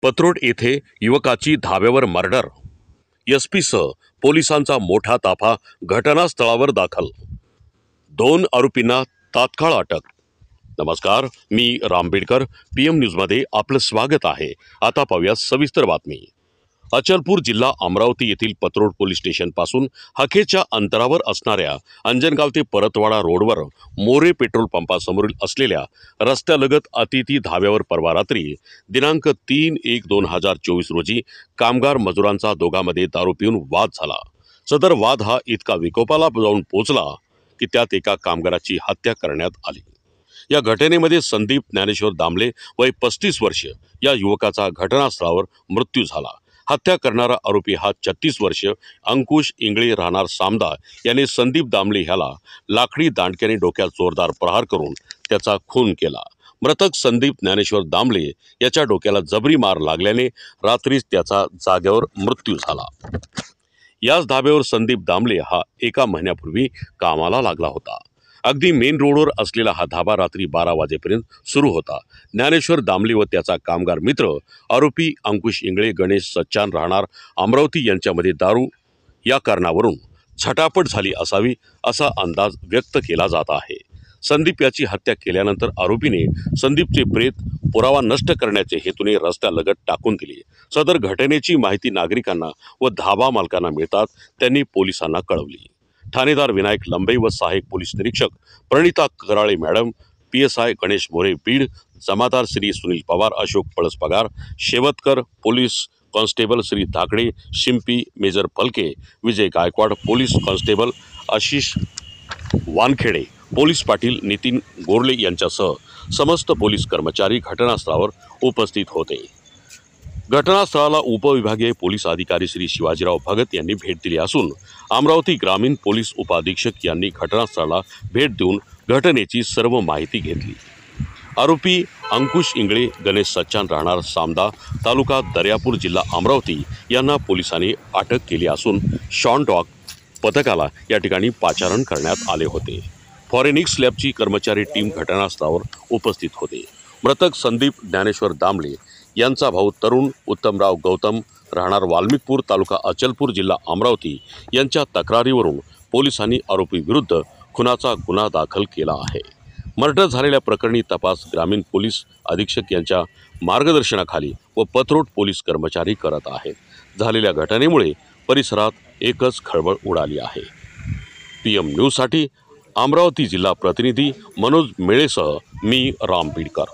पत्रोड येथे युवकाची धाब्यावर मर्डर. एसपीसह पोलिसांचा मोठा ताफा घटनास्थळावर दाखल. 2 आरोपींना तात्काळ अटक. नमस्कार, मी राम बेडकर. पीएम न्यूजमध्ये आपलं स्वागत आहे. आता पाहूया सविस्तर बातमी. अचलपूर जिल्हा अमरावती येथील पत्रोड पोलीस स्टेशन पासून हाकेच्या अंतरावर असणाऱ्या अंजनगाव ते परतवाडा रोडवर मोरे पेट्रोल पंपासमोरील असलेल्या रस्त्यालगत अतिथी धाब्यावर परवा रात्री दिनांक 3/1/2024 रोजी कामगार मजुरांचा दोघांमध्ये दारू पिऊन वाद झाला. सदर वाद हा इतका विकोपाला जाऊन पोहोचला की त्यात एका कामगाराची हत्या करण्यात आली. या घटनेमध्ये संदीप ज्ञानेश्वर दामले वय 35 वर्ष या युवकाचा घटनास्थळावर मृत्यू झाला. हत्या करणारा आरोपी हा 36 वर्ष अंकुश इंगळे राहणार सामदा याने संदीप दामले ह्याला लाकडी दांडक्याने डोक्यात जोरदार प्रहार करून त्याचा खून केला. मृतक संदीप ज्ञानेश्वर दामले याच्या डोक्याला जबरी मार लागल्याने रात्रीच त्याचा जागेवर मृत्यू झाला. याच धाब्यावर संदीप दामले हा 1 महिन्यापूर्वी कामाला लागला होता. अगदी मेन रोडवर असलेला हा धाबा रात्री 12 वाजेपर्यंत सुरू होता. ज्ञानेश्वर दामले व त्याचा कामगार मित्र आरोपी अंकुश इंगळे, गणेश सच्चान राहणार अमरावती यांच्यामध्ये दारू या कारणावरून झटापट झाली असावी असा अंदाज व्यक्त केला जात आहे. संदीप याची हत्या केल्यानंतर आरोपीने संदीपचे प्रेत पुरावा नष्ट करण्याचे हेतूने रस्त्यालगत टाकून दिले. सदर घटनेची माहिती नागरिकांना व धाबा मालकांना मिळताच त्यांनी पोलिसांना कळवली. ठाणेदार विनायक लंबे व सहाय्यक पोलीस निरीक्षक प्रणिता कराळे मॅडम, PSI गणेश मोरे बीड, जमादार Shri Sunil Pawar, Ashok Palas Pagar, Shevatkar, police constable Shri Dhakade, Shimpi, major Phalke, Vijay Gaikwad, police constable Ashish Wankhede, police Patil Nitin Gorle यांच्यासह समस्त पोलीस कर्मचारी घटनास्थळावर उपस्थित होते. घटनास्थळाला उपविभागीय पोलीस अधिकारी श्री शिवाजीराव भगत यांनी भेट दिली असून अमरावती ग्रामीण पोलीस उपाधीक्षक यांनी घटनास्थळाला भेट देऊन घटनेची सर्व माहिती घेतली. आरोपी अंकुश इंगळे, गणेश सच्चान राहणार सामदा, तालुका दर्यापूर, जिल्हा अमरावती यांना पोलिसांनी अटक केली असून शॉन डॉग पथकाला या ठिकाणी पाचारण करण्यात आले होते. फॉरेनिक्स लॅबची कर्मचारी टीम घटनास्थळावर उपस्थित होते. मृतक संदीप ज्ञानेश्वर दामले यांचा भाऊ तरुण उत्तमराव गौतम राहणार वाल्मिकपूर, तालुका अचलपूर, जिल्हा अमरावती यांच्या तक्रारीवरून पोलिसांनी आरोपीविरुद्ध खुनाचा गुन्हा दाखल केला आहे. मर्डर झालेल्या प्रकरणी तपास ग्रामीण पोलीस अधीक्षक यांच्या मार्गदर्शनाखाली व पत्रोड पोलीस कर्मचारी करत आहेत. झालेल्या घटनेमुळे परिसरात एकच खळबळ उडाली आहे. PM न्यूजसाठी अमरावती जिल्हा प्रतिनिधी मनोज मेळेसह मी राम बेडकर.